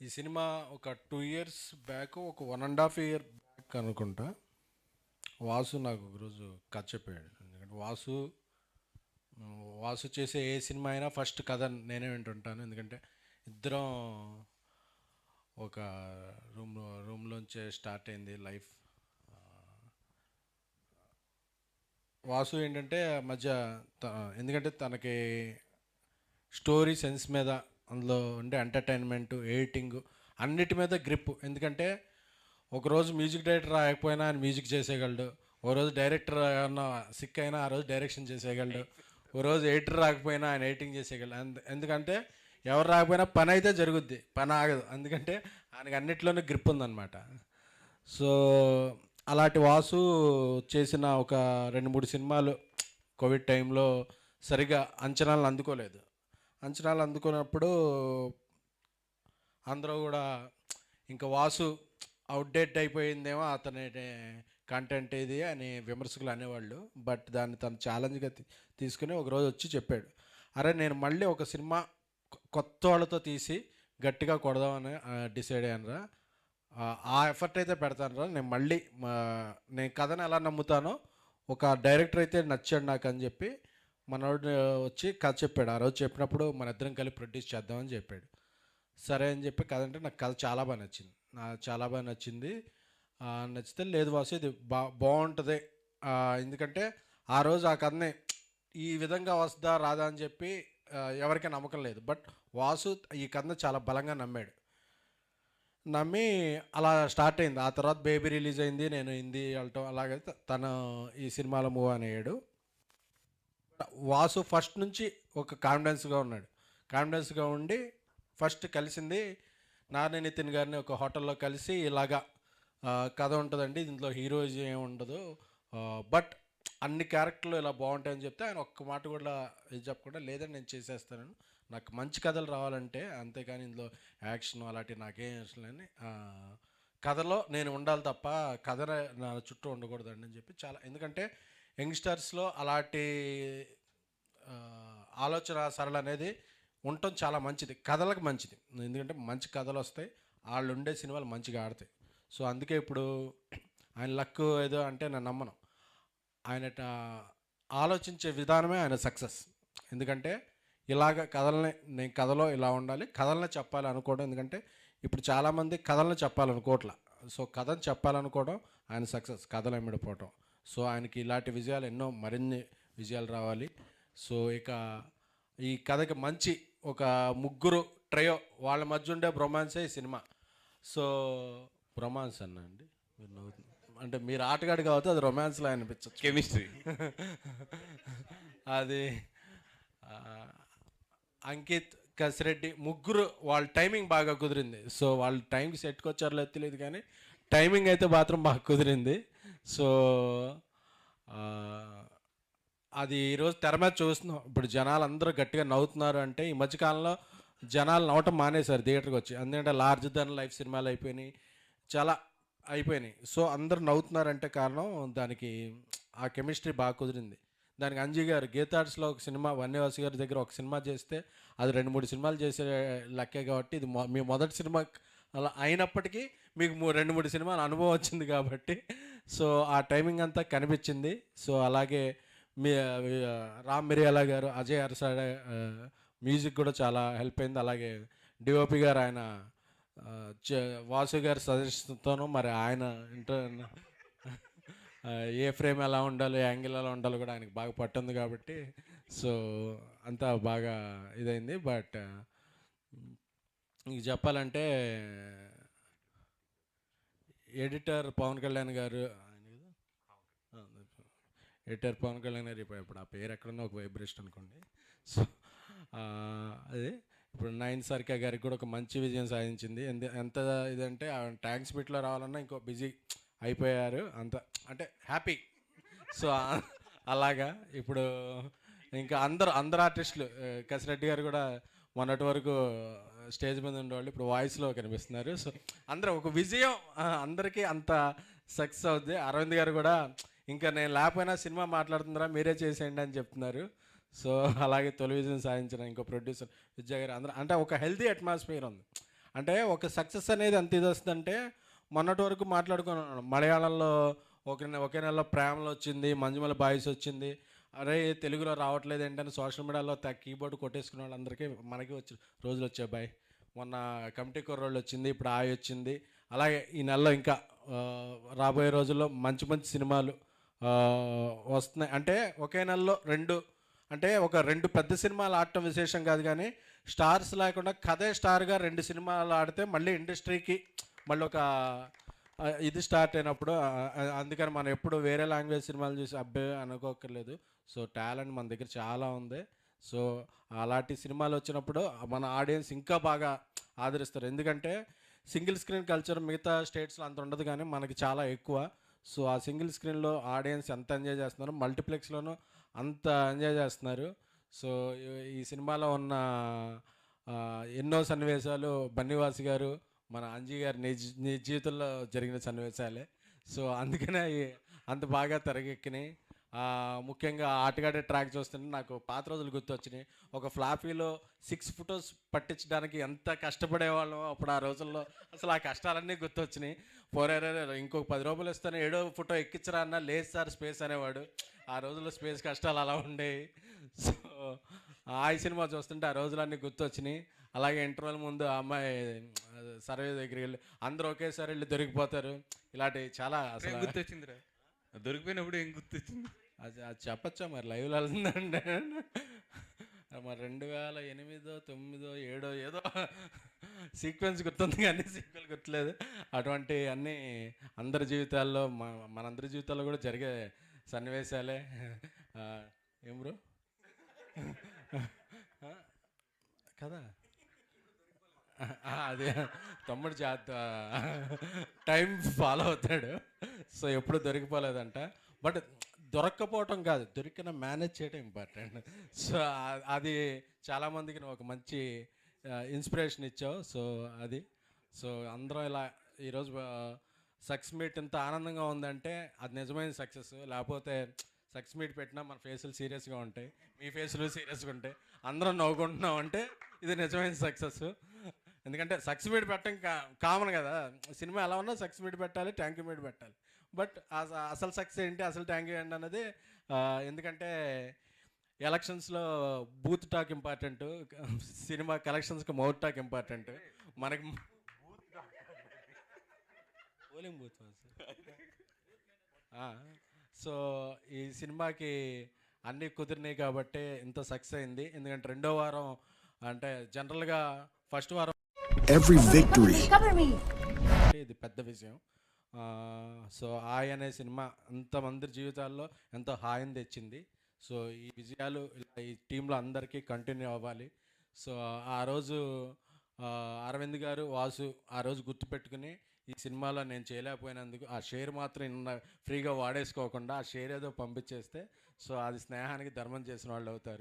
ఈ సినిమా ఒక 2 years back, ఒక 1.5 ఇయర్ బ్యాక్ అనుకుంటా. వాసు నాకు ఒకరోజు కథ చెప్పాడు. ఎందుకంటే వాసు చేసే ఏ సినిమా అయినా ఫస్ట్ కథ నేనే వింటుంటాను. ఎందుకంటే ఇద్దరం ఒక రూమ్లోంచే స్టార్ట్ అయింది లైఫ్. వాసు ఏంటంటే మధ్య ఎందుకంటే తనకి స్టోరీ సెన్స్ మీద, అందులో ఉండే ఎంటర్టైన్మెంట్, ఎడిటింగ్ అన్నిటి మీద గ్రిప్. ఎందుకంటే ఒకరోజు మ్యూజిక్ డైరెక్టర్ రాకపోయినా ఆయన మ్యూజిక్ చేసేయగలడు. ఓ రోజు డైరెక్టర్ ఏమన్నా సిక్ అయినా ఆ రోజు డైరెక్షన్ చేసేయగలడు. ఓ రోజు ఎడిటర్ రాకపోయినా ఆయన ఎడిటింగ్ చేసేయగలడు. ఎందుకంటే ఎవరు రాకపోయినా పని అయితే జరుగుద్ది, పని ఆగదు. ఎందుకంటే ఆయనకి అన్నిట్లోనూ గ్రిప్ ఉందన్నమాట. సో అలాంటి వాసు చేసిన ఒక 2-3 సినిమాలు కోవిడ్ టైంలో సరిగా అంచనాలను అందుకోలేదు. అంచనాలు అందుకున్నప్పుడు అందరూ కూడా ఇంకా వాసు అవుట్డేట్ అయిపోయిందేమో అతని కంటెంట్ ఇది అని విమర్శకులు అనేవాళ్ళు. బట్ దాన్ని తను ఛాలెంజ్గా తీసుకుని ఒకరోజు వచ్చి చెప్పాడు, అరే నేను మళ్ళీ ఒక సినిమా కొత్త వాళ్ళతో తీసి గట్టిగా కొడదామని డిసైడ్ అయ్యానురా. ఆ ఎఫర్ట్ అయితే పెడతానురా. నేను మళ్ళీ నేను కథను ఎలా నమ్ముతానో ఒక డైరెక్టర్ అయితే నచ్చాడు నాకు అని చెప్పి మనోడు వచ్చి కథ చెప్పాడు. ఆ రోజు చెప్పినప్పుడు మన ఇద్దరం కలిపి ప్రొడ్యూస్ చేద్దామని చెప్పాడు. సరే అని చెప్పి కథ అంటే నాకు కథ చాలా బాగా నచ్చింది. చాలా బాగా నచ్చింది. నచ్చితే లేదు వాసు ఇది బాగుంటుంది. ఎందుకంటే ఆ రోజు ఆ కథని ఈ విధంగా వస్తుందా రాదా అని చెప్పి ఎవరికీ నమ్మకం లేదు. బట్ వాసు ఈ కథను చాలా బలంగా నమ్మి అలా స్టార్ట్ అయింది. ఆ తర్వాత బేబీ రిలీజ్ అయింది, నేను హిందీ వెళ్ళటం, అలాగే తను ఈ సినిమాలో మూవ్ అయ్యాడు. వాసు ఫస్ట్ నుంచి ఒక కాన్ఫిడెన్స్గా ఉన్నాడు. కాన్ఫిడెన్స్గా ఉండి ఫస్ట్ కలిసింది నాని నితిన్ గారిని ఒక హోటల్లో కలిసి, ఇలాగా కథ ఉంటుందండి, దీంట్లో హీరోయిజం ఏమి ఉండదు, బట్ అన్ని క్యారెక్టర్లు ఇలా బాగుంటాయని చెప్తే ఆయన ఒక్క మాట కూడా ఇది చెప్పకుండా లేదని నేను చేసేస్తాను, నాకు మంచి కథలు రావాలంటే, అంతేకాని ఇందులో యాక్షన్ అలాంటివి నాకేం ఇష్టం లేని, కథలో నేను ఉండాలి తప్ప కథ నా చుట్టూ ఉండకూడదండి అని చెప్పి చాలా. ఎందుకంటే యంగ్స్టర్స్లో అలాంటి ఆలోచన సరళ అనేది ఉండటం చాలా మంచిది, కథలకు మంచిది. ఎందుకంటే మంచి కథలు వస్తాయి, వాళ్ళు ఉండే సినిమాలు మంచిగా ఆడతాయి. సో అందుకే ఇప్పుడు ఆయన లక్ ఏదో అంటే నేను నమ్మను. ఆయన ఆలోచించే విధానమే ఆయన సక్సెస్. ఎందుకంటే ఇలాగ కథల్ని, నేను కథలో ఇలా ఉండాలి, కథలనే చెప్పాలి అనుకోవడం. ఎందుకంటే ఇప్పుడు చాలామంది కథలను చెప్పాలనుకోవట్లా. సో కథను చెప్పాలనుకోవడం ఆయన సక్సెస్, కథలు ఎమ్మిడిపోవటం. సో ఆయనకి ఇలాంటి విజయాలు ఎన్నో, మరిన్ని విజయాలు రావాలి. సో ఇక ఈ కథకి మంచి ఒక ముగ్గురు ట్రయో వాళ్ళ మధ్య ఉండే బ్రొమాన్సే ఈ సినిమా. సో బ్రొమాన్స్ అన్నా అండి, మీరు నవ్వుతుంది అంటే మీరు ఆటగాడు కాబట్టి అది రొమాన్స్లో అనిపించచ్చు, కెమిస్ట్రీ. అది అంకిత్, కసిరెడ్డి ముగ్గురు వాళ్ళ టైమింగ్ బాగా కుదిరింది. సో వాళ్ళు టైంకి సెట్కి వచ్చారో లేదు తెలియదు, కానీ టైమింగ్ అయితే మాత్రం బాగా కుదిరింది. సో అది ఈరోజు తెర మీద చూస్తున్నాం. ఇప్పుడు జనాలు అందరూ గట్టిగా నవ్వుతున్నారు అంటే ఈ మధ్యకాలంలో జనాలు నవ్వటం మానేశారు థియేటర్కి వచ్చి. ఎందుకంటే లార్జ్ దెన్ లైఫ్ సినిమాలు అయిపోయినాయి, చాలా అయిపోయినాయి. సో అందరు నవ్వుతున్నారంటే కారణం దానికి ఆ కెమిస్ట్రీ బాగా కుదిరింది. దానికి అంజీ గారు గీతార్ట్స్లో ఒక సినిమా, వన్యవాసి గారి దగ్గర ఒక సినిమా చేస్తే అది 2-3 సినిమాలు చేసే లెక్కే. కాబట్టి ఇది మీ మొదటి సినిమా అలా అయినప్పటికీ మీకు 2-3 సినిమాల అనుభవం వచ్చింది కాబట్టి సో ఆ టైమింగ్ అంతా కనిపించింది. సో అలాగే మీ రామ్ మిరియాల గారు, అజయ్ అరసాడ మ్యూజిక్ కూడా చాలా హెల్ప్ అయింది. అలాగే డిఓపి గారు ఆయన వాసు గారి సజెషన్తోనూ, మరి ఆయన ఏ ఫ్రేమ్ ఎలా ఉండాలి, యాంగిల్ ఎలా ఉండాలో కూడా ఆయనకు బాగా పట్టుంది కాబట్టి సో అంతా బాగా ఇదైంది. బట్ ఇంక చెప్పాలంటే ఎడిటర్ పవన్ కళ్యాణ్ గారు, ఎడిటర్ పవన్ కళ్యాణ్ గారు ఇప్పుడు ఆ పేరు ఎక్కడున్నా ఒక వైబ్రేషన్ అనుకోండి. సో అదే ఇప్పుడు నైన్ సర్కా గారికి కూడా ఒక మంచి విజయం సాధించింది. ఎంత ఇదంటే ట్యాంక్ స్పీడ్లో రావాలన్నా ఇంకో బిజీ అయిపోయారు అంత, అంటే హ్యాపీ. సో అలాగా ఇప్పుడు ఇంకా అందరు ఆర్టిస్టులు, కసిరెడ్డి గారు కూడా మొన్నటి వరకు స్టేజ్ మీద ఉండేవాళ్ళు ఇప్పుడు వాయిస్లో కనిపిస్తున్నారు. సో అందరూ ఒక విజయం, అందరికీ అంత సక్సెస్ అవుద్ది. అరవింద్ గారు కూడా ఇంకా నేను లేకపోయినా సినిమా మాట్లాడుతుందిరా మీరే చేసేయండి అని చెప్తున్నారు. సో అలాగే తొలి విజయం సాధించిన ఇంకో ప్రొడ్యూసర్ విజయ్ గారు, అందరూ అంటే ఒక హెల్తీ అట్మాస్ఫియర్ ఉంది. అంటే ఒక సక్సెస్ అనేది ఎంత ఇది వస్తుందంటే మొన్నటి వరకు మాట్లాడుకున్నాను మలయాళంలో ఒకే నెలలో ప్రేమలో వచ్చింది, మంజుమల బాయ్స్ వచ్చింది, అరే తెలుగులో రావట్లేదు ఏంటని సోషల్ మీడియాలో కీబోర్డ్ కొట్టేసుకున్న వాళ్ళందరికీ మనకి వచ్చి రోజులు వచ్చాయి బాయ్. మొన్న కమిటీ కుర్రోళ్ళు వచ్చింది, ఇప్పుడు ఆయి వచ్చింది. అలాగే ఈ నెలలో ఇంకా రాబోయే రోజుల్లో మంచి మంచి సినిమాలు వస్తున్నాయి. అంటే ఒకే నెలలో అంటే ఒక రెండు పెద్ద సినిమాలు ఆడటం విశేషం కాదు, కానీ స్టార్స్ లేకుండా కథే స్టార్గా రెండు సినిమాలు ఆడితే మళ్ళీ ఇండస్ట్రీకి మళ్ళీ ఒక ఇది స్టార్ట్ అయినప్పుడు అందుకని మనం ఎప్పుడు వేరే లాంగ్వేజ్ సినిమాలు చూసి అబ్బాయి అనుకోకర్లేదు. సో టాలెంట్ మన దగ్గర చాలా ఉంది. సో అలాంటి సినిమాలు వచ్చినప్పుడు మన ఆడియన్స్ ఇంకా బాగా ఆదరిస్తారు. ఎందుకంటే సింగిల్ స్క్రీన్ కల్చర్ మిగతా స్టేట్స్లో అంత ఉండదు, కానీ మనకి చాలా ఎక్కువ. సో ఆ సింగిల్ స్క్రీన్లో ఆడియన్స్ ఎంత ఎంజాయ్ చేస్తున్నారు, మల్టీప్లెక్స్లోనూ అంత ఎంజాయ్ చేస్తున్నారు. సో ఈ సినిమాలో ఉన్న ఎన్నో సన్నివేశాలు బన్నీవాసి గారు, మన అంజీ గారి నిజ జీవితంలో జరిగిన సన్నివేశాలే. సో అందుకనే అంత బాగా తెరకెక్కినాయి. ముఖ్యంగా ఆటగాడే ట్రాక్ చూస్తుంటే నాకు పాత రోజులు గుర్తొచ్చినాయి. ఒక ఫ్లాఫీలో 6 ఫొటోస్ పట్టించడానికి ఎంత కష్టపడేవాళ్ళం అప్పుడు ఆ రోజుల్లో. అసలు ఆ కష్టాలన్నీ గుర్తొచ్చినాయి. ఇంకొక 10 రూపాయలు ఇస్తాను 7వ ఫోటో ఎక్కించరా అన్న, లేదు సార్ స్పేస్ అనేవాడు. ఆ రోజుల్లో స్పేస్ కష్టాలు అలా ఉండేవి. సో ఆ సినిమా చూస్తుంటే ఆ రోజులన్నీ గుర్తొచ్చినాయి. అలాగే ఇంటర్వెల్ ముందు ఆ అమ్మాయి సర్వే దగ్గరికి వెళ్ళి అందరూ ఒకేసారి వెళ్ళి దొరికిపోతారు. ఇలాంటివి చాలా అసలు గుర్తొచ్చిందిరా. దొరికిపోయినప్పుడు ఏం గుర్తొచ్చింది? అది అది చెప్పచ్చా మరి లైవ్లో వెళ్తుందంటే మరి 2008, 9, 7 ఏదో సీక్వెన్స్ గుర్తుంది, కానీ సీక్వెల్ గుర్తులేదు. అటువంటి అన్నీ అందరి జీవితాల్లో మనందరి జీవితాల్లో కూడా జరిగే సన్నివేశాలే. ఏం బ్రో కదా, అదే తమ్ముడు టైం ఫాలో అవుతాడు. సో ఎప్పుడు దొరికిపోలేదంట. బట్ దొరక్కపోవటం కాదు, దొరికిన మేనేజ్ చేయడం ఇంపార్టెంట్. సో అది చాలామందికి నువ్వు ఒక మంచి ఇన్స్పిరేషన్ ఇచ్చావు. సో అది సో అందరం ఇలా ఈరోజు సక్సెస్ మీట్ ఇంత ఆనందంగా ఉందంటే అది నిజమైన సక్సెస్. లేకపోతే సక్సెస్ మీట్ పెట్టినా మన ఫేసులు సీరియస్గా ఉంటాయి, మీ ఫేసులు సీరియస్గా ఉంటాయి, అందరం నవ్వుకుంటున్నాం అంటే ఇది నిజమైన సక్సెస్. ఎందుకంటే సక్సెస్ మీట్ పెట్టడం కామన్ కదా, సినిమా ఎలా ఉన్నా సక్సెస్ మీట్ పెట్టాలి, థ్యాంక్ యూ మీట్ పెట్టాలి. బట్ అసలు సక్సెస్ ఏంటి, అసలు థ్యాంక్ యూ ఏంటి అన్నది ఎందుకంటే ఎలక్షన్స్లో బూత్ టాక్ ఇంపార్టెంట్, సినిమా కలెక్షన్స్కి మౌత్ టాక్ ఇంపార్టెంట్. మనకి పోలింగ్ బూత్. సో ఈ సినిమాకి అన్నీ కుదిరినాయి కాబట్టి ఇంత సక్సెస్ అయింది. ఎందుకంటే రెండో వారం అంటే జనరల్గా ఫస్ట్ వారం ఇది పెద్ద విషయం. సో హాయ్ అనే సినిమా అంతమంది జీవితాల్లో ఎంతో హాయిని తెచ్చింది. సో ఈ విజయాలు ఈ టీంలో అందరికీ కంటిన్యూ అవ్వాలి. సో ఆ రోజు అరవింద్ గారు, వాసు ఆ రోజు గుర్తుపెట్టుకుని ఈ సినిమాలో నేను చేయలేకపోయినందుకు ఆ షేర్ మాత్రం ఫ్రీగా వాడేసుకోకుండా ఆ షేర్ ఏదో పంపించేస్తే సో అది స్నేహానికి ధర్మం చేసిన వాళ్ళు అవుతారు.